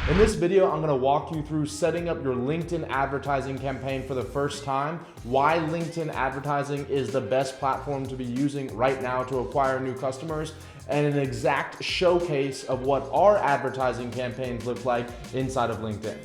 In this video, I'm gonna walk you through setting up your LinkedIn advertising campaign for the first time, why LinkedIn advertising is the best platform to be using right now to acquire new customers, and an exact showcase of what our advertising campaigns look like inside of LinkedIn.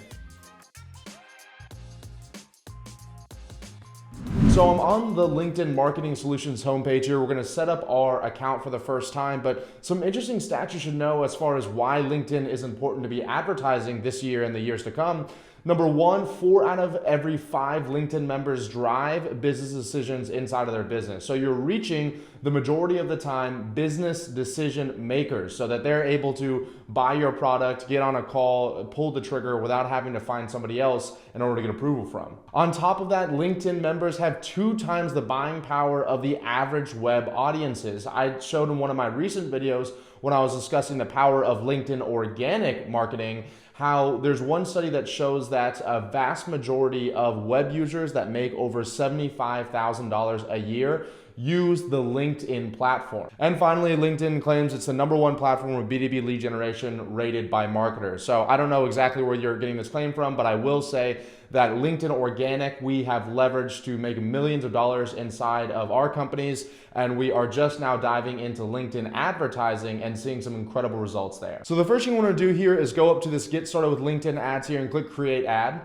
So I'm on the LinkedIn Marketing Solutions homepage here. We're gonna set up our account for the first time, but some interesting stats you should know as far as why LinkedIn is important to be advertising this year and the years to come. Number one, 4 out of every 5 LinkedIn members drive business decisions inside of their business. So you're reaching the majority of the time business decision makers so that they're able to buy your product, get on a call, pull the trigger without having to find somebody else in order to get approval from. On top of that, LinkedIn members have 2 times the buying power of the average web audiences. I showed in one of my recent videos when I was discussing the power of LinkedIn organic marketing, how there's one study that shows that a vast majority of web users that make over $75,000 a year use the LinkedIn platform. And finally, LinkedIn claims it's the #1 platform with B2B lead generation rated by marketers. So I don't know exactly where you're getting this claim from, but I will say that LinkedIn organic, we have leveraged to make millions of dollars inside of our companies, and we are just now diving into LinkedIn advertising and seeing some incredible results there. So the first thing you want to do here is go up to this Get Started with LinkedIn Ads here and click Create Ad.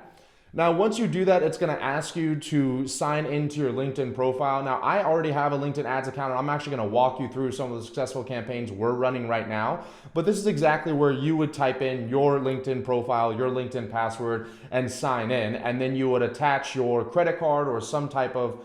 Now, once you do that, it's gonna ask you to sign into your LinkedIn profile. Now, I already have a LinkedIn ads account, and I'm actually gonna walk you through some of the successful campaigns we're running right now. But this is exactly where you would type in your LinkedIn profile, your LinkedIn password, and sign in. And then you would attach your credit card or some type of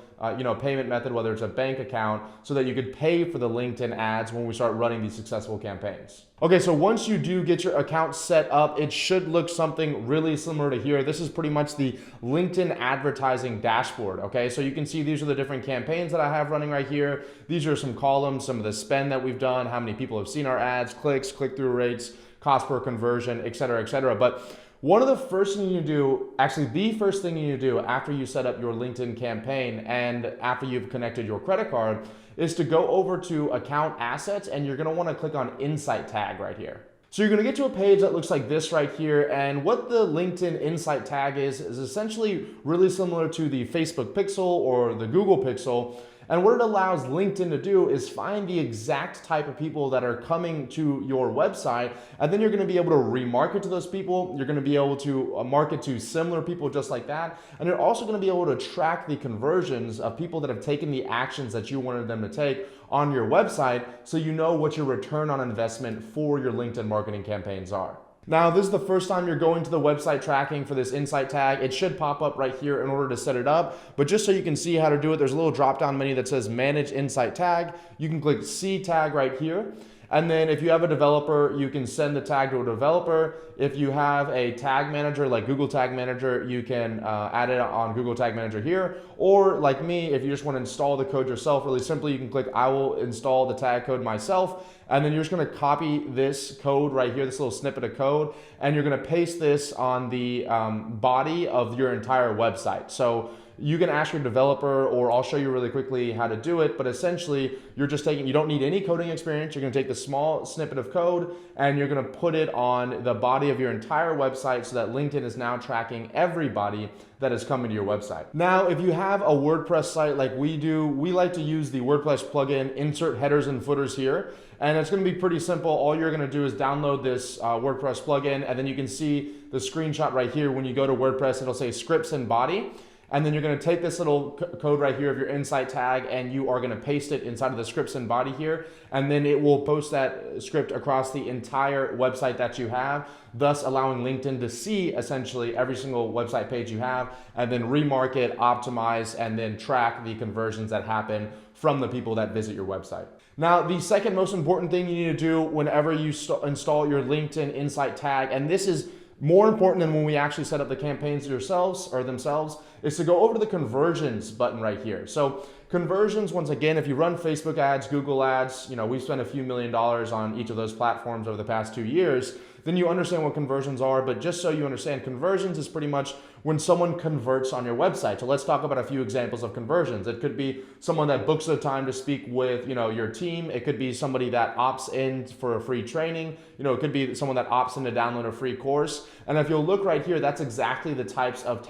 payment method, whether it's a bank account, so that you could pay for the LinkedIn ads when we start running these successful campaigns. Okay, so once you do get your account set up, it should look something really similar to here. This is pretty much the LinkedIn advertising dashboard, okay? So you can see these are the different campaigns that I have running right here. These are some columns, some of the spend that we've done, how many people have seen our ads, clicks, click-through rates, cost per conversion, et cetera, et cetera. But one of the first things you do, actually the first thing you do after you set up your LinkedIn campaign and after you've connected your credit card is to go over to account assets, and you're gonna wanna click on Insight tag right here. So you're gonna get to a page that looks like this right here, and what the LinkedIn Insight tag is essentially really similar to the Facebook Pixel or the Google Pixel. And what it allows LinkedIn to do is find the exact type of people that are coming to your website, and then you're gonna be able to remarket to those people. You're gonna be able to market to similar people just like that. And you're also gonna be able to track the conversions of people that have taken the actions that you wanted them to take on your website, so you know what your return on investment for your LinkedIn marketing campaigns are. Now, this is the first time you're going to the website tracking for this Insight tag. It should pop up right here in order to set it up, but just so you can see how to do it, there's a little drop-down menu that says Manage Insight Tag. You can click C tag right here. And then if you have a developer, you can send the tag to a developer. If you have a tag manager like Google Tag Manager, you can add it on Google Tag Manager here. Or like me, if you just want to install the code yourself, really simply, you can click I will install the tag code myself. And then you're just going to copy this code right here, this little snippet of code, and you're going to paste this on the body of your entire website. So you can ask your developer, or I'll show you really quickly how to do it, but essentially you're just taking, you don't need any coding experience. You're gonna take the small snippet of code and you're gonna put it on the body of your entire website so that LinkedIn is now tracking everybody that is coming to your website. Now, if you have a WordPress site like we do, we like to use the WordPress plugin, insert headers and footers here. And it's gonna be pretty simple. All you're gonna do is download this WordPress plugin, and then you can see the screenshot right here. When you go to WordPress, it'll say scripts and body. And then you're gonna take this little code right here of your Insight tag, and you are gonna paste it inside of the scripts and body here. And then it will post that script across the entire website that you have, thus allowing LinkedIn to see essentially every single website page you have, and then remarket, optimize, and then track the conversions that happen from the people that visit your website. Now, the second most important thing you need to do whenever you install your LinkedIn Insight tag, and this is more important than when we actually set up the campaigns themselves, is to go over to the conversions button right here. So conversions, once again, if you run Facebook ads, Google ads, we've spent a few $1 million on each of those platforms over the past 2 years. then you understand what conversions are. But just so you understand, conversions is pretty much when someone converts on your website. So let's talk about a few examples of conversions. It could be someone that books a time to speak with, your team. It could be somebody that opts in for a free training. It could be someone that opts in to download a free course. And if you'll look right here, that's exactly the types of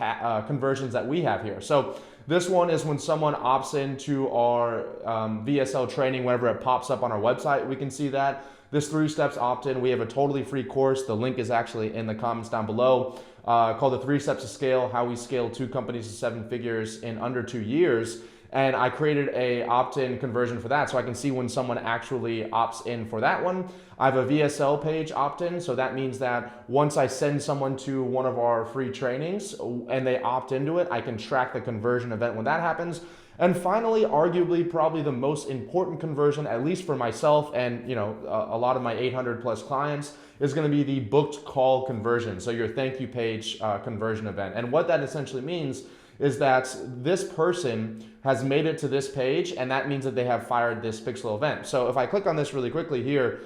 conversions that we have here. So this one is when someone opts into our VSL training. Whenever it pops up on our website, we can see that. This 3 steps opt-in, we have a totally free course. The link is actually in the comments down below, called the 3 Steps to Scale, how we scale 2 companies to 7 figures in under 2 years. And I created a opt-in conversion for that, so I can see when someone actually opts in for that one. I have a VSL page opt-in, so that means that once I send someone to one of our free trainings and they opt into it, I can track the conversion event when that happens. And finally, arguably probably the most important conversion, at least for myself and a lot of my 800 plus clients, is going to be the booked call conversion. So your thank you page conversion event. And what that essentially means is that this person has made it to this page, and that means that they have fired this pixel event. So if I click on this really quickly here,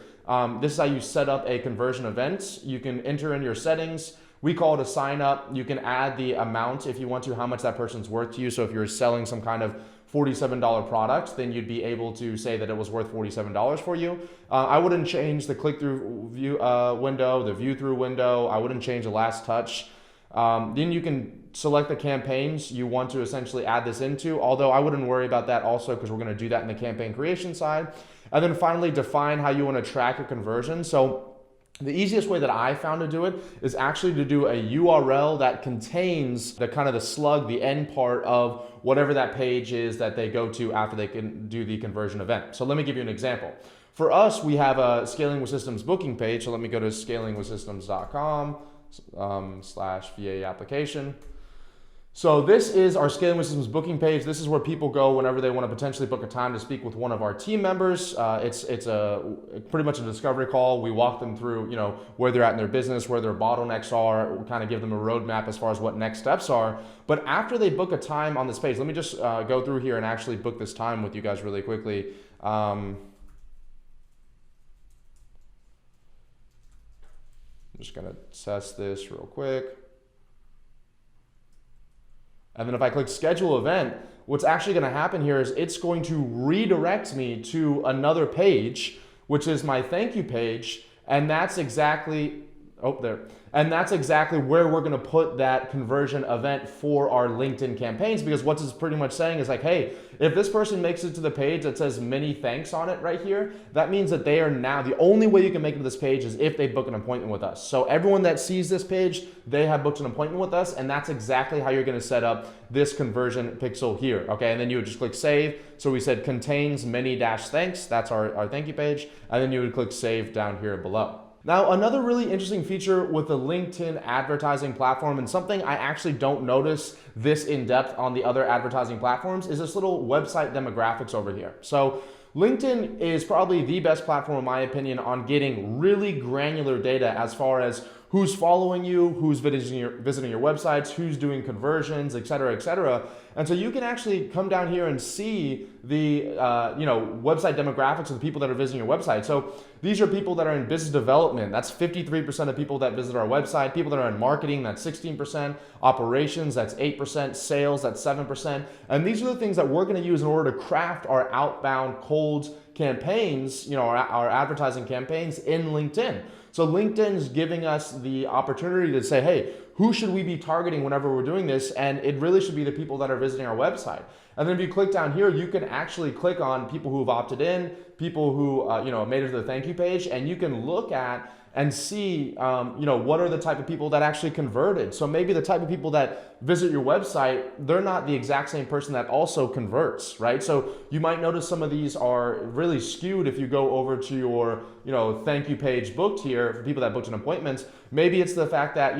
this is how you set up a conversion event. You can enter in your settings. We call it a sign up. You can add the amount if you want to, how much that person's worth to you. So if you're selling some kind of $47 product, then you'd be able to say that it was worth $47 for you. I wouldn't change the click-through view window, the view-through window. I wouldn't change the last touch. Then you can select the campaigns you want to essentially add this into, although I wouldn't worry about that also because we're going to do that in the campaign creation side. And then finally, define how you want to track your conversion. So the easiest way that I found to do it is actually to do a URL that contains the slug, the end part of whatever that page is that they go to after they can do the conversion event. So let me give you an example. For us, we have a Scaling with Systems booking page. So let me go to scalingwithsystems.com /VA application. So this is our Scaling with Systems booking page. This is where people go whenever they want to potentially book a time to speak with one of our team members. It's pretty much a discovery call. We walk them through, where they're at in their business, where their bottlenecks are. We kind of give them a roadmap as far as what next steps are. But after they book a time on this page, let me just go through here and actually book this time with you guys really quickly. I'm just gonna test this real quick. And then if I click schedule event, what's actually going to happen here is it's going to redirect me to another page, which is my thank you page. And that's exactly, and that's exactly where we're going to put that conversion event for our LinkedIn campaigns, because what it's pretty much saying is like, hey, if this person makes it to the page that says many thanks on it right here, that means that they are now, the only way you can make it to this page is if they book an appointment with us. So everyone that sees this page, they have booked an appointment with us, and that's exactly how you're going to set up this conversion pixel here. Okay, and then you would just click save. So we said contains many thanks. That's our thank you page. And then you would click save down here below. Now, another really interesting feature with the LinkedIn advertising platform, and something I actually don't notice this in depth on the other advertising platforms, is this little website demographics over here. So LinkedIn is probably the best platform, in my opinion, on getting really granular data as far as who's following you, who's visiting your websites, who's doing conversions, et cetera, et cetera. And so you can actually come down here and see the website demographics of the people that are visiting your website. So these are people that are in business development. That's 53% of people that visit our website. People that are in marketing, that's 16%. Operations, that's 8%. Sales, that's 7%. And these are the things that we're going to use in order to craft our outbound cold campaigns, our advertising campaigns in LinkedIn. So LinkedIn is giving us the opportunity to say, hey, who should we be targeting whenever we're doing this? And it really should be the people that are visiting our website. And then if you click down here, you can actually click on people who have opted in, people who made it to the thank you page, and you can look at and see what are the type of people that actually converted. So maybe the type of people that visit your website, they're not the exact same person that also converts, right? So you might notice some of these are really skewed if you go over to your thank you page booked here for people that booked an appointment. Maybe it's the fact that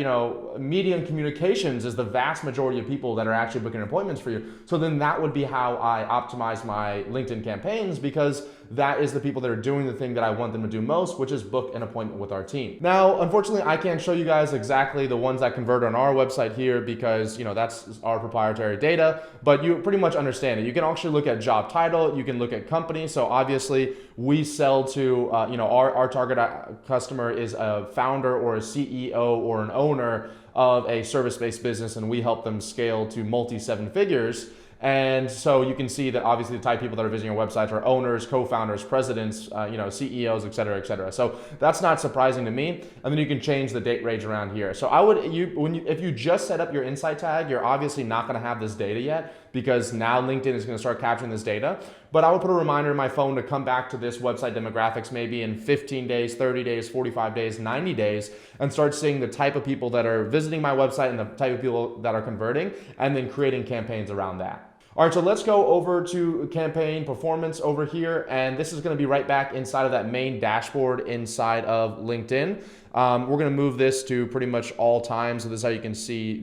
medium communications is the vast majority of people that are actually booking appointments for you. So then that would be how I optimize my LinkedIn campaigns, because that is the people that are doing the thing that I want them to do most, which is book an appointment with our team. Now, unfortunately, I can't show you guys exactly the ones that convert on our website here because that's our proprietary data, but you pretty much understand it. You can actually look at job title, you can look at company. So obviously we sell to, our target customer is a founder or a CEO or an owner of a service-based business, and we help them scale to multi-seven figures. And so you can see that obviously the type of people that are visiting our websites are owners, co-founders, presidents, CEOs, et cetera, et cetera. So that's not surprising to me. And then you can change the date range around here. So if you just set up your insight tag, you're obviously not going to have this data yet, because now LinkedIn is going to start capturing this data. But I would put a reminder in my phone to come back to this website demographics maybe in 15 days, 30 days, 45 days, 90 days, and start seeing the type of people that are visiting my website and the type of people that are converting, and then creating campaigns around that. All right, so let's go over to campaign performance over here, and this is going to be right back inside of that main dashboard inside of LinkedIn. We're going to move this to pretty much all time, so this is how you can see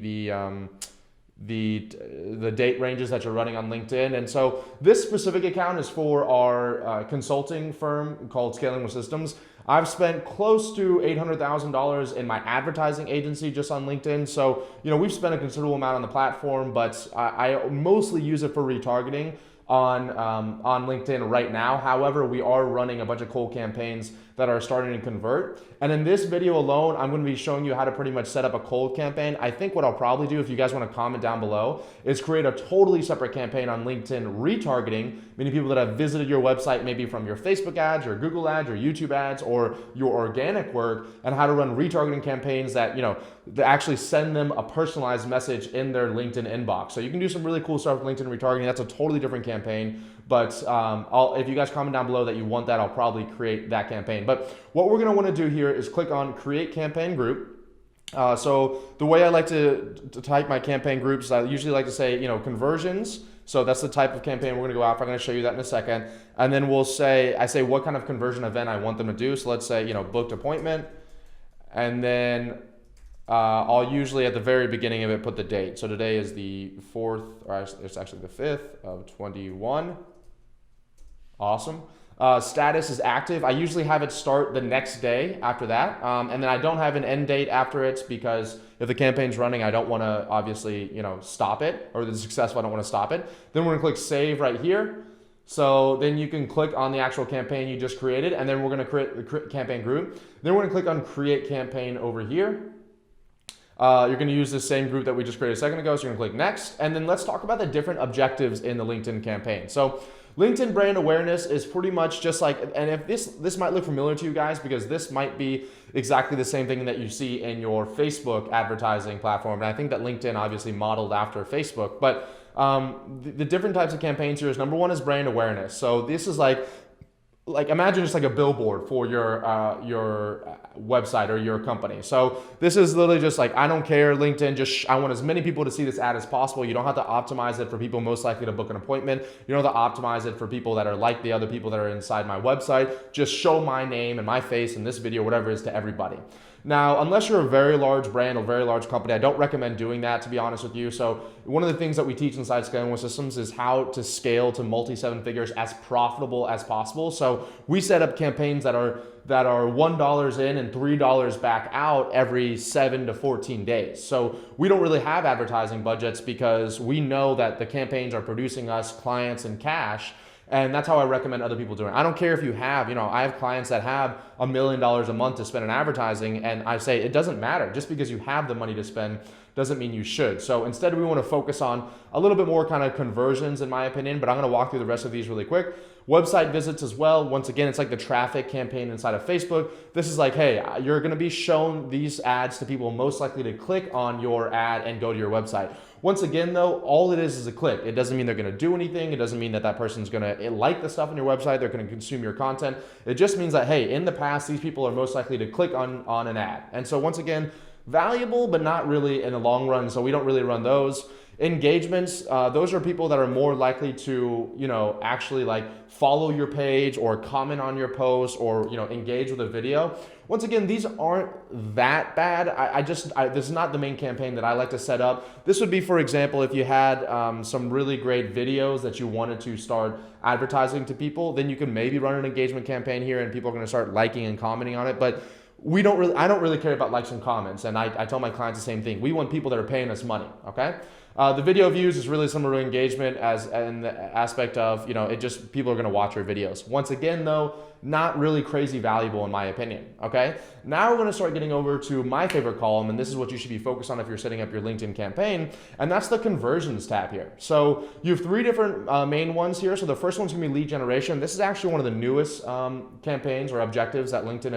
the date ranges that you're running on LinkedIn. And so this specific account is for our consulting firm called Scaling with Systems. I've spent close to $800,000 in my advertising agency just on LinkedIn. So, we've spent a considerable amount on the platform, but I mostly use it for retargeting on LinkedIn right now. However, we are running a bunch of cold campaigns that are starting to convert. And in this video alone, I'm going to be showing you how to pretty much set up a cold campaign. I think what I'll probably do, if you guys want to comment down below, is create a totally separate campaign on LinkedIn retargeting, meaning people that have visited your website maybe from your Facebook ads, your Google ads, your YouTube ads, or your organic work, and how to run retargeting campaigns that, that actually send them a personalized message in their LinkedIn inbox. So you can do some really cool stuff with LinkedIn retargeting. That's a totally different campaign. But if you guys comment down below that you want that, I'll probably create that campaign. But what we're going to want to do here is click on Create Campaign Group. So the way I like to type my campaign groups, I usually like to say, conversions. So that's the type of campaign we're going to go after. I'm going to show you that in a second. And then I say what kind of conversion event I want them to do. So let's say, booked appointment. And then I'll usually at the very beginning of it put the date. So today is the 4th, or it's actually the 5th of 21. Awesome. Status is active. I usually have it start the next day after that. And then I don't have an end date after it, because if the campaign's running, I don't want to obviously, stop it, or it's successful, I don't want to stop it. Then we're going to click save right here. So then you can click on the actual campaign you just created, and then we're going to create the campaign group. Then we're going to click on create campaign over here. You're going to use the same group that we just created a second ago. So you're going to click next. And then let's talk about the different objectives in the LinkedIn campaign. So LinkedIn brand awareness is pretty much just like, and if this might look familiar to you guys, because this might be exactly the same thing that you see in your Facebook advertising platform. And I think that LinkedIn obviously modeled after Facebook, but the different types of campaigns here is, number one is brand awareness. So this is like imagine just like a billboard for your website or your company. So this is literally just like, I don't care, LinkedIn, I want as many people to see this ad as possible. You don't have to optimize it for people most likely to book an appointment. You don't have to optimize it for people that are like the other people that are inside my website. Just show my name and my face in this video, whatever it is, to everybody. Now, unless you're a very large brand or very large company, I don't recommend doing that, to be honest with you. So one of the things that we teach inside Scaling with Systems is how to scale to multi-seven figures as profitable as possible. So we set up campaigns that are $1 in and $3 back out every 7 to 14 days. So we don't really have advertising budgets, because we know that the campaigns are producing us clients and cash. And that's how I recommend other people doing it. I don't care if you have, I have clients that have $1 million a month to spend in advertising, and I say it doesn't matter. Just because you have the money to spend doesn't mean you should. So instead, we want to focus on a little bit more kind of conversions, in my opinion, but I'm going to walk through the rest of these really quick. Website visits as well. Once again, it's like the traffic campaign inside of Facebook. This is like, hey, you're going to be shown these ads to people most likely to click on your ad and go to your website. Once again, though, all it is a click. It doesn't mean they're going to do anything. It doesn't mean that that person's going to like the stuff on your website. They're going to consume your content. It just means that, hey, in the past, these people are most likely to click on an ad. And so once again, valuable, but not really in the long run. So we don't really run those. Engagements, those are people that are more likely to, actually like follow your page or comment on your post or, engage with a video. Once again, these aren't that bad. This is not the main campaign that I like to set up. This would be, for example, if you had some really great videos that you wanted to start advertising to people, then you can maybe run an engagement campaign here and people are going to start liking and commenting on it. But I don't really care about likes and comments, and I tell my clients the same thing. We want people that are paying us money, okay? The video views is really similar to engagement as in the aspect of, it just people are going to watch your videos. Once again, though, not really crazy valuable in my opinion, okay? Now we're going to start getting over to my favorite column, and this is what you should be focused on if you're setting up your LinkedIn campaign, and that's the conversions tab here. So you have three different main ones here. So the first one's going to be lead generation. This is actually one of the newest campaigns or objectives that LinkedIn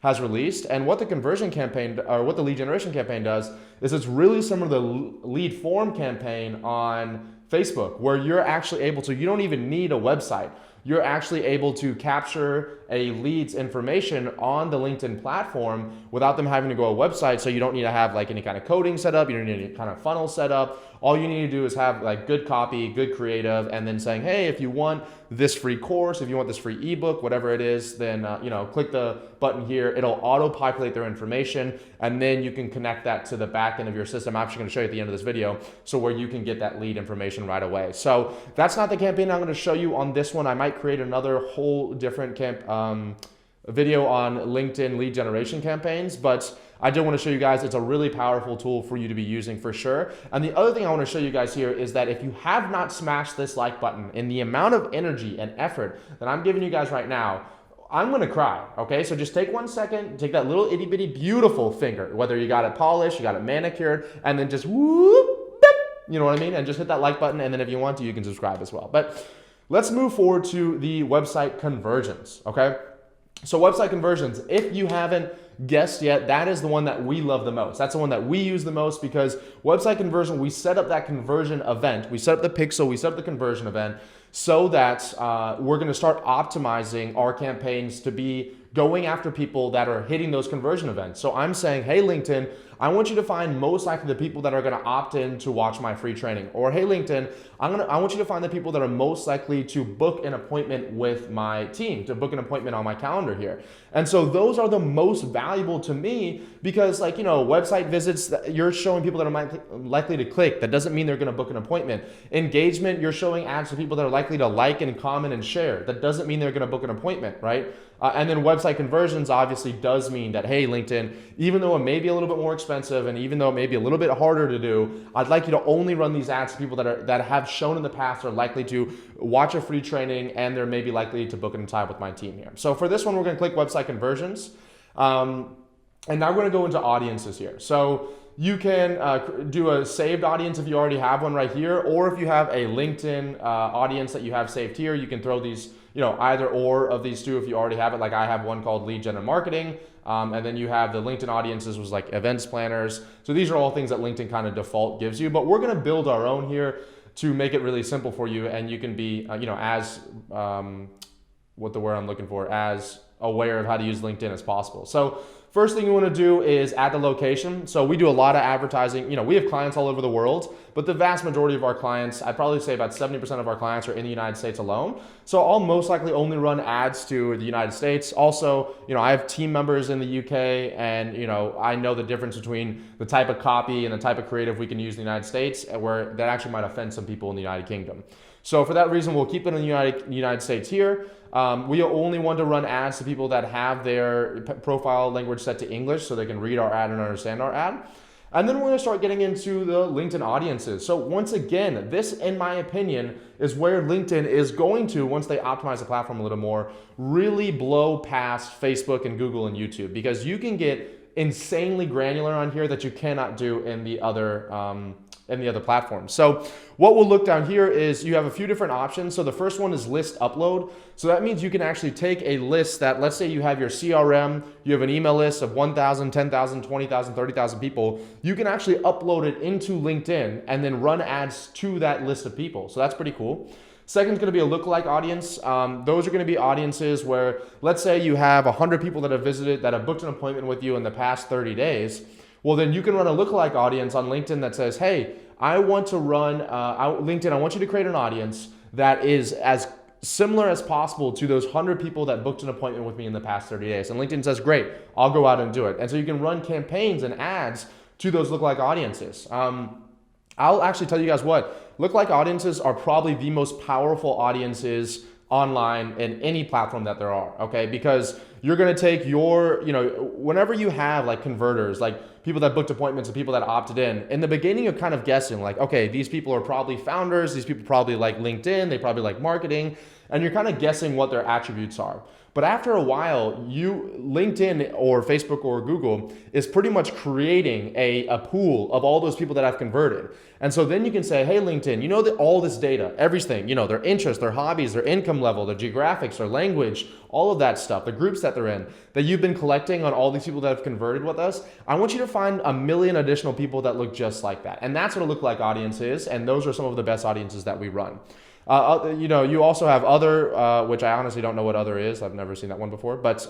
has released. And what the conversion campaign or what the lead generation campaign does is it's really similar to the lead form campaign on Facebook, where you're actually able to, you don't even need a website. You're actually able to capture a lead's information on the LinkedIn platform without them having to go to a website. So you don't need to have like any kind of coding set up. You don't need any kind of funnel set up. All you need to do is have like good copy, good creative, and then saying, hey, if you want this free course, if you want this free ebook, whatever it is, then click the button here. It'll auto-populate their information, and then you can connect that to the back end of your system. I'm actually going to show you at the end of this video, so where you can get that lead information right away. So that's not the campaign I'm going to show you on this one. I might create another whole different video on LinkedIn lead generation campaigns, but I do want to show you guys it's a really powerful tool for you to be using for sure. And the other thing I want to show you guys here is that if you have not smashed this like button in the amount of energy and effort that I'm giving you guys right now, I'm going to cry, okay? So just take 1 second, take that little itty bitty beautiful finger, whether you got it polished, you got it manicured, and then just whoop, beep, you know what I mean? And just hit that like button, and then if you want to, you can subscribe as well. But let's move forward to the website conversions, okay? So website conversions, if you haven't guessed yet, that is the one that we love the most. That's the one that we use the most, because website conversion, we set up that conversion event. We set up the pixel, we set up the conversion event so that we're going to start optimizing our campaigns to be going after people that are hitting those conversion events. So I'm saying, hey, LinkedIn, I want you to find most likely the people that are going to opt in to watch my free training. Or hey, LinkedIn, I want you to find the people that are most likely to book an appointment with my team, to book an appointment on my calendar here. And so those are the most valuable to me, because website visits, you're showing people that are likely to click. That doesn't mean they're going to book an appointment. Engagement, you're showing ads to people that are likely to like and comment and share. That doesn't mean they're going to book an appointment, right? And then website conversions obviously does mean that, hey, LinkedIn, even though it may be a little bit more expensive and even though it may be a little bit harder to do, I'd like you to only run these ads to people that have shown in the past are likely to watch a free training, and they're maybe likely to book in time with my team here. So for this one, we're going to click website conversions. And now we're going to go into audiences here. So you can do a saved audience if you already have one right here, or if you have a LinkedIn audience that you have saved here, you can throw these, either or of these two if you already have it. Like I have one called lead gen and marketing, and then you have the LinkedIn audiences was like events planners. So these are all things that LinkedIn kind of default gives you, but we're going to build our own here to make it really simple for you, and you can be, as what the word I'm looking for, as aware of how to use LinkedIn as possible. So first thing you want to do is add the location. So we do a lot of advertising. We have clients all over the world, but the vast majority of our clients, I'd probably say about 70% of our clients are in the United States alone. So I'll most likely only run ads to the United States. Also, I have team members in the UK, and I know the difference between the type of copy and the type of creative we can use in the United States, where that actually might offend some people in the United Kingdom. So for that reason, we'll keep it in the United States here. We only want to run ads to people that have their profile language set to English so they can read our ad and understand our ad. And then we're going to start getting into the LinkedIn audiences. So once again, this, in my opinion, is where LinkedIn is going to, once they optimize the platform a little more, really blow past Facebook and Google and YouTube, because you can get insanely granular on here that you cannot do in the other platforms. So what we'll look down here is you have a few different options. So the first one is list upload. So that means you can actually take a list that, let's say you have your CRM, you have an email list of 1,000, 10,000, 20,000, 30,000 people. You can actually upload it into LinkedIn and then run ads to that list of people. So that's pretty cool. Second is going to be a lookalike audience. Those are going to be audiences where, let's say you have 100 people that have booked an appointment with you in the past 30 days. Well, then you can run a lookalike audience on LinkedIn that says, hey, I want to run, LinkedIn, I want you to create an audience that is as similar as possible to those 100 people that booked an appointment with me in the past 30 days. And LinkedIn says, great, I'll go out and do it. And so you can run campaigns and ads to those lookalike audiences. I'll actually tell you guys what, lookalike audiences are probably the most powerful audiences online in any platform that there are, okay? Because you're going to take your, whenever you have like converters, like people that booked appointments and people that opted in the beginning you're kind of guessing like, okay, these people are probably founders, these people probably like LinkedIn, they probably like marketing, and you're kind of guessing what their attributes are. But after a while, LinkedIn or Facebook or Google is pretty much creating a pool of all those people that I've converted. And so then you can say, hey, LinkedIn, you know that all this data, everything, their interests, their hobbies, their income level, their geographics, their language, all of that stuff, the groups that they're in, that you've been collecting on all these people that have converted with us. I want you to find 1 million additional people that look just like that. And that's what a lookalike audience is. And those are some of the best audiences that we run. You also have other, which I honestly don't know what other is. I've never seen that one before. But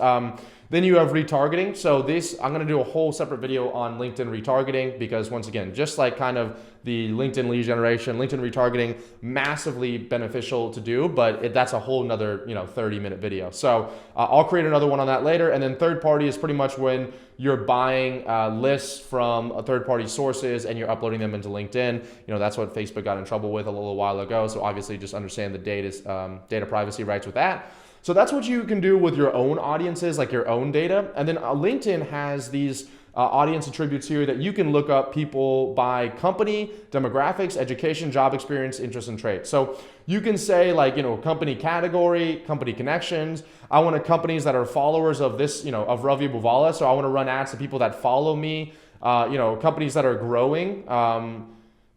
then you have retargeting. So I'm going to do a whole separate video on LinkedIn retargeting because once again, just like kind of the LinkedIn lead generation, LinkedIn retargeting, massively beneficial to do, but that's a whole nother 30-minute video. So I'll create another one on that later. And then third party is pretty much when you're buying lists from third-party sources and you're uploading them into LinkedIn. That's what Facebook got in trouble with a little while ago. So obviously just understand the data privacy rights with that. So that's what you can do with your own audiences, like your own data. And then LinkedIn has these audience attributes here that you can look up people by company, demographics, education, job experience, interests, and traits. So you can say like, company category, company connections. I want companies that are followers of this, of Ravi Abuvala. So I want to run ads to people that follow me, companies that are growing,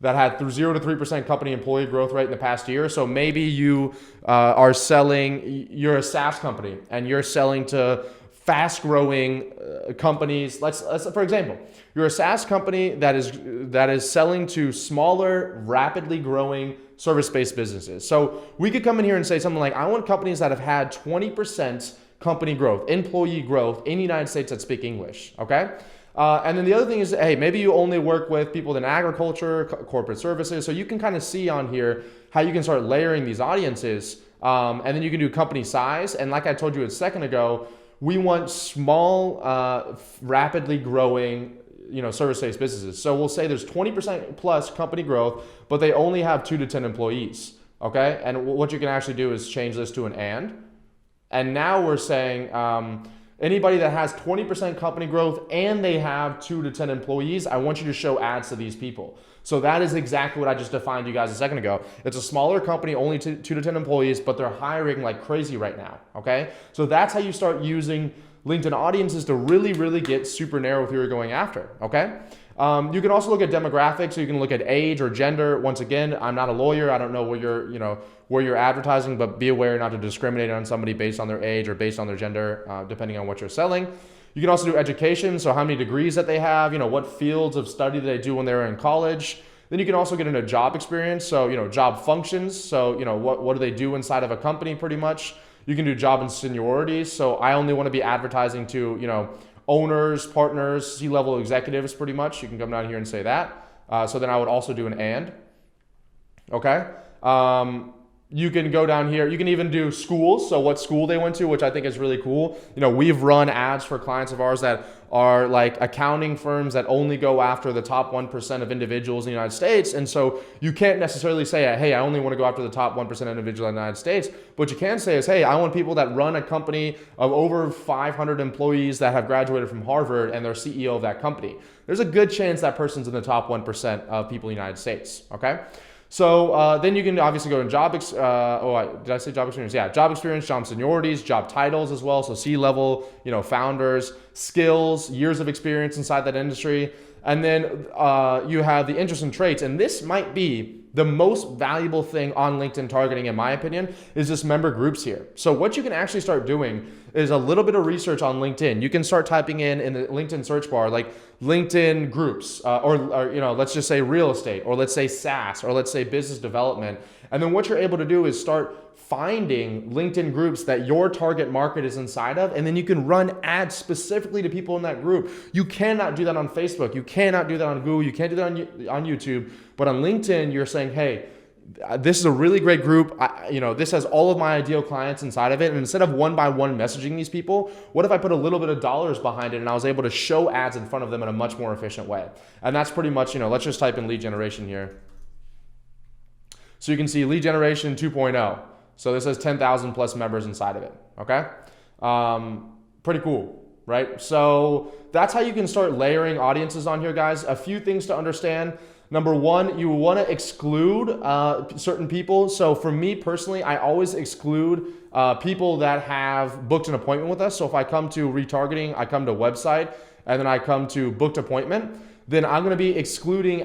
that had through 0 to 3% company employee growth rate in the past year. So maybe you you're a SaaS company and you're selling to fast growing companies. Let's for example, you're a SaaS company that is selling to smaller, rapidly growing service-based businesses. So we could come in here and say something like, I want companies that have had 20% company growth, employee growth in the United States that speak English, okay? And then the other thing is, hey, maybe you only work with people in agriculture, corporate services. So you can kind of see on here how you can start layering these audiences. And then you can do company size. And like I told you a second ago, we want small, rapidly growing, service-based businesses. So we'll say there's 20% plus company growth, but they only have 2 to 10 employees. Okay. And what you can actually do is change this to an and. And now we're saying, anybody that has 20% company growth and they have 2 to 10 employees, I want you to show ads to these people. So that is exactly what I just defined to you guys a second ago. It's a smaller company, only 2 to 10 employees, but they're hiring like crazy right now, okay? So that's how you start using LinkedIn audiences to really, really get super narrow with who you're going after, okay? You can also look at demographics, so you can look at age or gender. Once again, I'm not a lawyer. I don't know where you're advertising, but be aware not to discriminate on somebody based on their age or based on their gender, depending on what you're selling. You can also do education, so how many degrees that they have, what fields of study they do when they're in college. Then you can also get into job experience, so job functions, so what do they do inside of a company pretty much. You can do job and seniority, so I only want to be advertising to owners, partners, C-level executives pretty much. You can come down here and say that. So then I would also do an and. Okay. You can go down here. You can even do schools. So what school they went to, which I think is really cool. We've run ads for clients of ours that are like accounting firms that only go after the top 1% of individuals in the United States. And so you can't necessarily say, hey, I only want to go after the top 1% of individuals in the United States. What you can say is, hey, I want people that run a company of over 500 employees that have graduated from Harvard and they're CEO of that company. There's a good chance that person's in the top 1% of people in the United States, okay? So then you can obviously go in did I say job experience? Yeah, job experience, job seniorities, job titles as well. So C-level, founders, skills, years of experience inside that industry. And then you have the interests and traits. And this might be the most valuable thing on LinkedIn targeting, in my opinion, is this member groups here. So what you can actually start doing is a little bit of research on LinkedIn. You can start typing in the LinkedIn search bar, like LinkedIn groups, or let's just say real estate, or let's say SaaS, or let's say business development. And then what you're able to do is start finding LinkedIn groups that your target market is inside of, and then you can run ads specifically to people in that group. You cannot do that on Facebook. You cannot do that on Google. You can't do that on YouTube. But on LinkedIn, you're saying, hey, this is a really great group. This has all of my ideal clients inside of it. And instead of one-by-one messaging these people, what if I put a little bit of dollars behind it and I was able to show ads in front of them in a much more efficient way? And that's pretty much, let's just type in lead generation here. So you can see lead generation 2.0. So this has 10,000 plus members inside of it, okay? Pretty cool, right? So that's how you can start layering audiences on here, guys. A few things to understand. Number one, you want to exclude certain people. So for me personally, I always exclude people that have booked an appointment with us. So if I come to retargeting, I come to website, and then I come to booked appointment, then I'm going to be excluding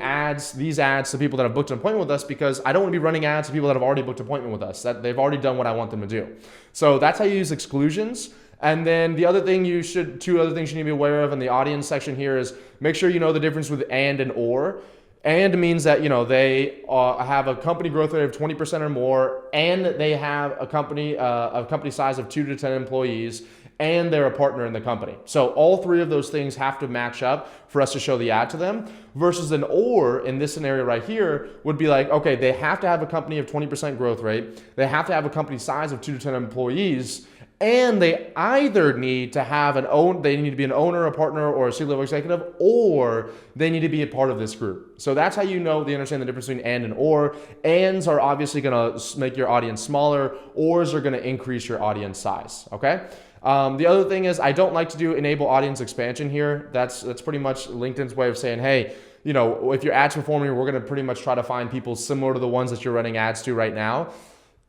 these ads to people that have booked an appointment with us, because I don't want to be running ads to people that have already booked an appointment with us, that they've already done what I want them to do. So that's how you use exclusions. And then two other things you need to be aware of in the audience section here is make sure you know the difference with and or. And means that, they have a company growth rate of 20% or more, and they have a company size of 2 to 10 employees, and they're a partner in the company. So all three of those things have to match up for us to show the ad to them, versus an or in this scenario right here would be like, okay, they have to have a company of 20% growth rate, they have to have a company size of 2 to 10 employees, and they either need to have they need to be an owner, a partner, or a C-level executive, or they need to be a part of this group. So that's how you understand the difference between and or. Ands are obviously going to make your audience smaller. Ors are going to increase your audience size. Okay. The other thing is, I don't like to do enable audience expansion here. That's pretty much LinkedIn's way of saying, hey, if your ad's performing, we're going to pretty much try to find people similar to the ones that you're running ads to right now.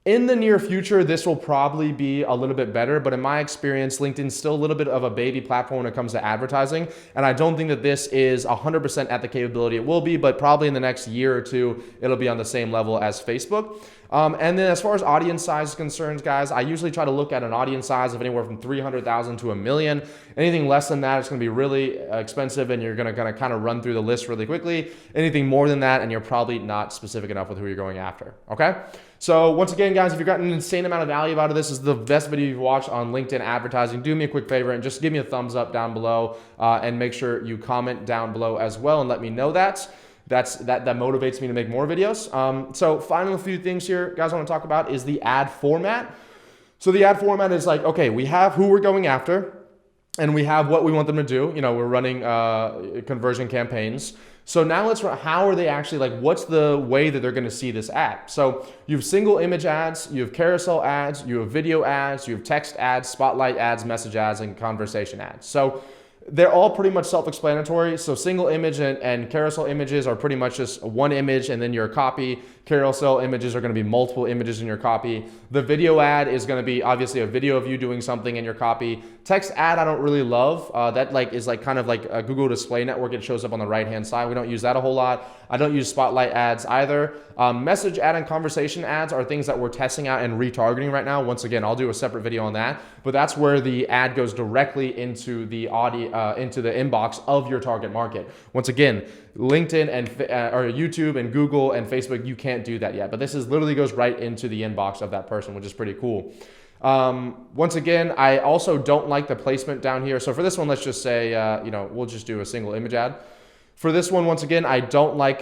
In the near future, this will probably be a little bit better, but in my experience, LinkedIn's still a little bit of a baby platform when it comes to advertising, and I don't think that this is 100% at the capability it will be, but probably in the next year or two, it'll be on the same level as Facebook. And then as far as audience size is concerned, guys, I usually try to look at an audience size of anywhere from 300,000 to 1 million. Anything less than that, it's going to be really expensive, and you're going to kind of run through the list really quickly. Anything more than that, and you're probably not specific enough with who you're going after. Okay? So once again, guys, if you've gotten an insane amount of value out of this, is the best video you've watched on LinkedIn advertising, do me a quick favor and just give me a thumbs up down below, and make sure you comment down below as well and let me know that. That motivates me to make more videos. So final few things here, guys, I want to talk about is the ad format. So the ad format is like, okay, we have who we're going after, and we have what we want them to do. We're running conversion campaigns. So now let's run, how are they actually, like, what's the way that they're going to see this ad? So you have single image ads, you have carousel ads, you have video ads, you have text ads, spotlight ads, message ads, and conversation ads. So they're all pretty much self-explanatory. So single image and carousel images are pretty much just one image and then your copy. Carousel images are going to be multiple images in your copy. The video ad is going to be obviously a video of you doing something in your copy. Text ad I don't really love. That is kind of like a Google Display Network. It shows up on the right-hand side. We don't use that a whole lot. I don't use spotlight ads either. Message ad and conversation ads are things that we're testing out and retargeting right now. Once again, I'll do a separate video on that. But that's where the ad goes directly into the into the inbox of your target market. Once again, LinkedIn and or YouTube and Google and Facebook, you can't do that yet. But this literally goes right into the inbox of that person, which is pretty cool. Once again, I also don't like the placement down here. So for this one, let's just say, we'll just do a single image ad. For this one, once again, I don't like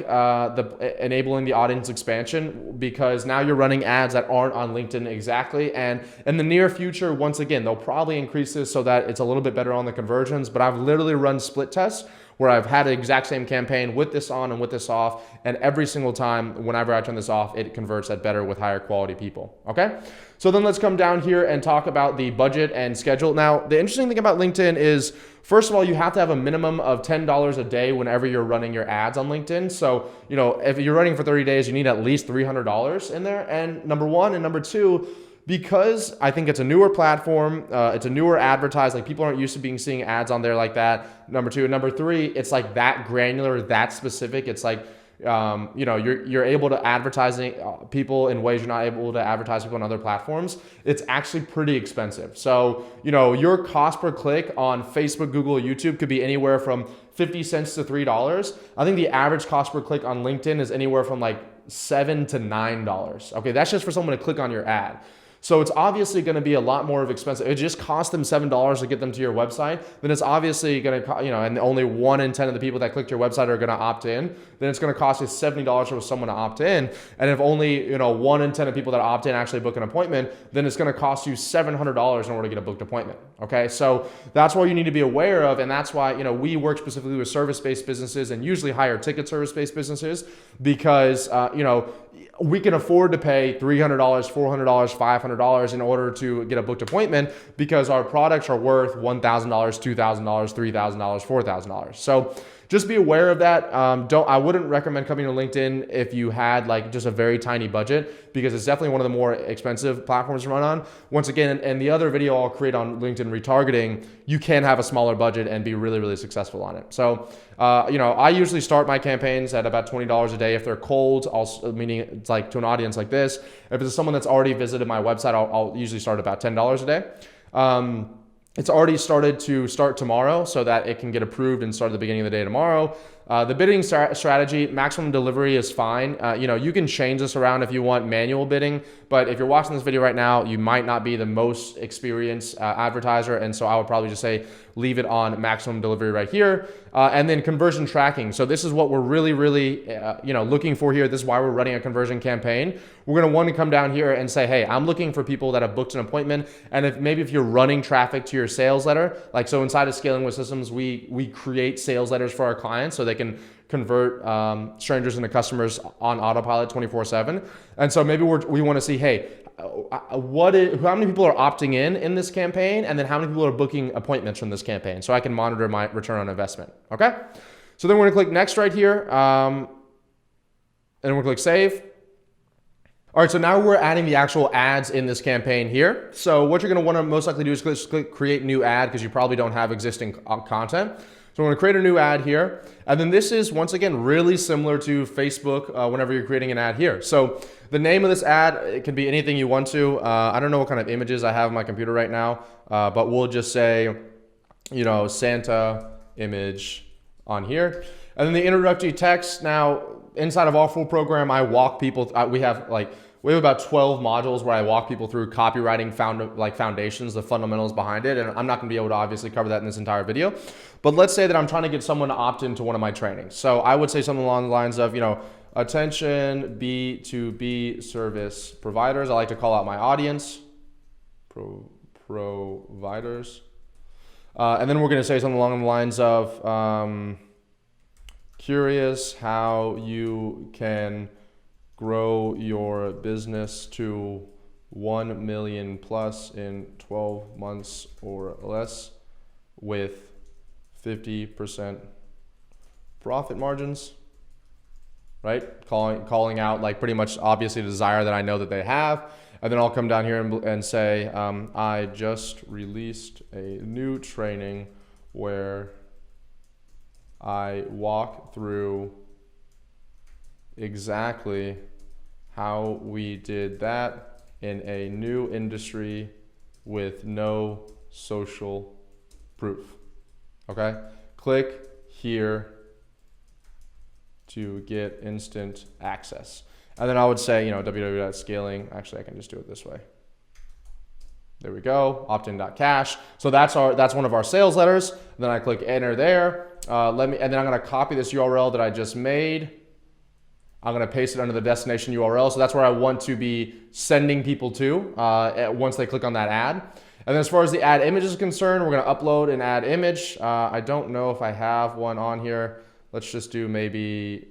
enabling the audience expansion, because now you're running ads that aren't on LinkedIn exactly. And in the near future, once again, they'll probably increase this so that it's a little bit better on the conversions. But I've literally run split tests where I've had the exact same campaign with this on and with this off. And every single time, whenever I turn this off, it converts at better with higher quality people. Okay? So then let's come down here and talk about the budget and schedule. Now, the interesting thing about LinkedIn is, first of all, you have to have a minimum of $10 a day whenever you're running your ads on LinkedIn. So, if you're running for 30 days, you need at least $300 in there. And number one, and number two, because I think it's a newer platform, it's a newer advertise, like people aren't used to seeing ads on there like that. Number two, and number three, it's like that granular, that specific. It's like, you're able to advertise people in ways you're not able to advertise people on other platforms. It's actually pretty expensive. So, your cost per click on Facebook, Google, YouTube could be anywhere from 50 cents to $3. I think the average cost per click on LinkedIn is anywhere from like $7 to $9. Okay, that's just for someone to click on your ad. So it's obviously going to be a lot more of expensive. It just cost them $7 to get them to your website. Then it's obviously going to, and only 1 in 10 of the people that clicked your website are going to opt in. Then it's going to cost you $70 for someone to opt in. And if only, 1 in 10 of people that opt in actually book an appointment, then it's going to cost you $700 in order to get a booked appointment. Okay. So that's what you need to be aware of. And that's why, we work specifically with service-based businesses and usually higher ticket service-based businesses, because, we can afford to pay $300, $400, $500 in order to get a booked appointment because our products are worth $1,000, $2,000, $3,000, $4,000. So just be aware of that. I wouldn't recommend coming to LinkedIn if you had like just a very tiny budget, because it's definitely one of the more expensive platforms to run on. Once again, in the other video I'll create on LinkedIn retargeting, you can have a smaller budget and be really, really successful on it. So, I usually start my campaigns at about $20 a day. If they're cold, meaning it's like to an audience like this. If it's someone that's already visited my website, I'll usually start about $10 a day. It's already started to start tomorrow so that it can get approved and start at the beginning of the day tomorrow. The bidding strategy, maximum delivery is fine. You can change this around if you want manual bidding, but if you're watching this video right now, you might not be the most experienced advertiser. And so I would probably just say, leave it on maximum delivery right here. And then conversion tracking. So this is what we're really, really, looking for here. This is why we're running a conversion campaign. We're going to want to come down here and say, hey, I'm looking for people that have booked an appointment. And if you're running traffic to your sales letter, like so inside of Scaling with Systems, we create sales letters for our clients so they can convert strangers into customers on autopilot 24/7. And so maybe we want to see, hey, how many people are opting in this campaign, and then how many people are booking appointments from this campaign, so I can monitor my return on investment. Okay, so then we're gonna click next right here, and we'll click save. All right, so now we're adding the actual ads in this campaign here. So what you're gonna wanna most likely do is click create new ad, because you probably don't have existing content. So we're gonna create a new ad here. And then this is, once again, really similar to Facebook whenever you're creating an ad here. So the name of this ad, it can be anything you want to. I don't know what kind of images I have on my computer right now, but we'll just say, Santa image on here. And then the introductory text. Now, inside of our full program, I walk people, we have about 12 modules where I walk people through copywriting foundations, the fundamentals behind it. And I'm not gonna be able to obviously cover that in this entire video. But let's say that I'm trying to get someone to opt into one of my trainings. So I would say something along the lines of, attention B2B service providers. I like to call out my audience, providers. And then we're gonna say something along the lines of, curious how you can grow your business to 1 million plus in 12 months or less with 50% profit margins, right? Calling out like pretty much obviously the desire that I know that they have. And then I'll come down here and say, I just released a new training where I walk through exactly how we did that in a new industry with no social proof. Okay, click here to get instant access. And then I would say, www.scaling. Actually, I can just do it this way. There we go, opt-in.cash. So that's one of our sales letters. Then I click enter there. And then I'm gonna copy this URL that I just made. I'm gonna paste it under the destination URL. So that's where I want to be sending people to once they click on that ad. And then as far as the ad image is concerned, we're gonna upload an ad image. I don't know if I have one on here. Let's just do maybe,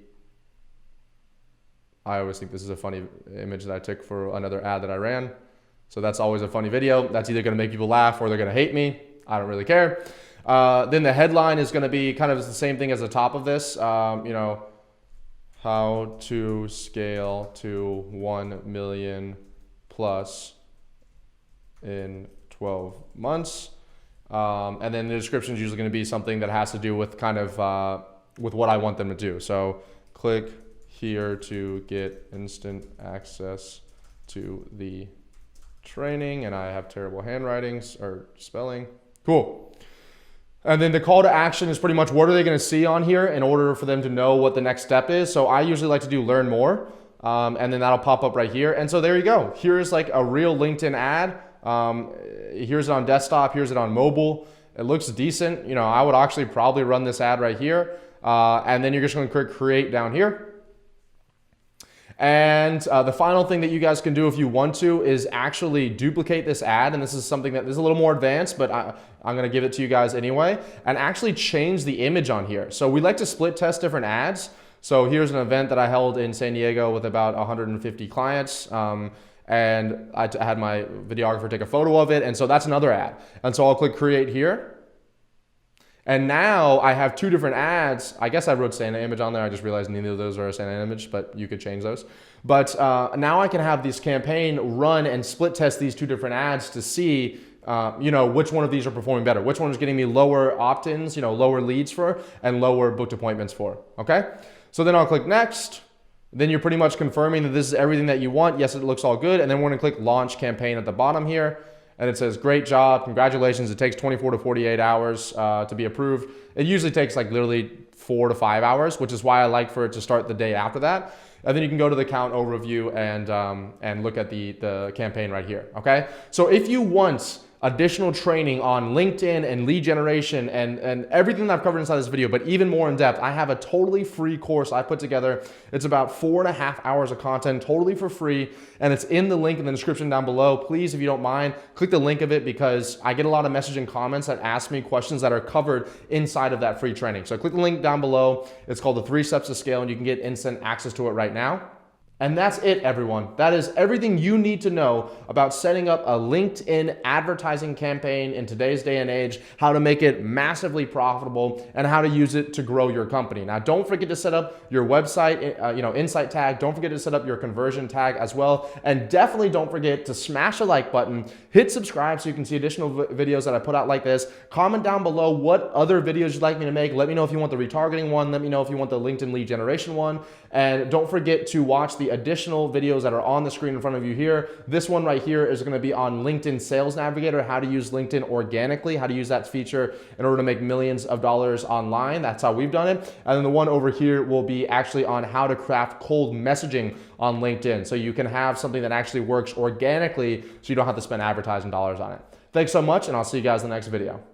I always think this is a funny image that I took for another ad that I ran. So that's always a funny video. That's either gonna make people laugh or they're gonna hate me. I don't really care. Then the headline is gonna be kind of the same thing as the top of this. How to scale to 1 million plus in 12 months. And then the description is usually gonna be something that has to do with kind of with what I want them to do. So click here to get instant access to the training, and I have terrible handwritings or spelling. Cool. And then the call to action is pretty much what are they going to see on here in order for them to know what the next step is. So I usually like to do learn more, and then that'll pop up right here. And so there you go. Here's like a real LinkedIn ad. Here's it on desktop. Here's it on mobile. It looks decent. I would actually probably run this ad right here. And then you're just going to click create down here. And the final thing that you guys can do if you want to is actually duplicate this ad. And this is something that is a little more advanced, but I'm going to give it to you guys anyway, and actually change the image on here. So we like to split test different ads. So here's an event that I held in San Diego with about 150 clients. And I had my videographer take a photo of it. And so that's another ad. And so I'll click create here. And now I have two different ads. I guess I wrote Santa image on there. I just realized neither of those are a Santa image, but you could change those. But now I can have this campaign run and split test these two different ads to see which one of these are performing better, which one is getting me lower opt-ins, lower leads for, and lower booked appointments for, okay? So then I'll click next. Then you're pretty much confirming that this is everything that you want. Yes, it looks all good. And then we're gonna click launch campaign at the bottom here. And it says, great job, congratulations. It takes 24 to 48 hours to be approved. It usually takes like literally 4 to 5 hours, which is why I like for it to start the day after that. And then you can go to the account overview and look at the campaign right here, okay? So if you want additional training on LinkedIn and lead generation and everything that I've covered inside this video, but even more in depth, I have a totally free course I put together. It's about 4.5 hours of content, totally for free, and it's in the link in the description down below. Please, if you don't mind, click the link of it because I get a lot of messaging comments that ask me questions that are covered inside of that free training. So click the link down below. It's called the 3 Steps to Scale, and you can get instant access to it right now. And that's it, everyone. That is everything you need to know about setting up a LinkedIn advertising campaign in today's day and age, how to make it massively profitable, and how to use it to grow your company. Now, don't forget to set up your website, insight tag. Don't forget to set up your conversion tag as well. And definitely don't forget to smash the like button, hit subscribe so you can see additional videos that I put out like this. Comment down below what other videos you'd like me to make. Let me know if you want the retargeting one. Let me know if you want the LinkedIn lead generation one. And don't forget to watch the additional videos that are on the screen in front of you here. This one right here is going to be on LinkedIn Sales Navigator, how to use LinkedIn organically, how to use that feature in order to make millions of dollars online. That's how we've done it. And then the one over here will be actually on how to craft cold messaging on LinkedIn so you can have something that actually works organically so you don't have to spend advertising dollars on it. Thanks so much, and I'll see you guys in the next video.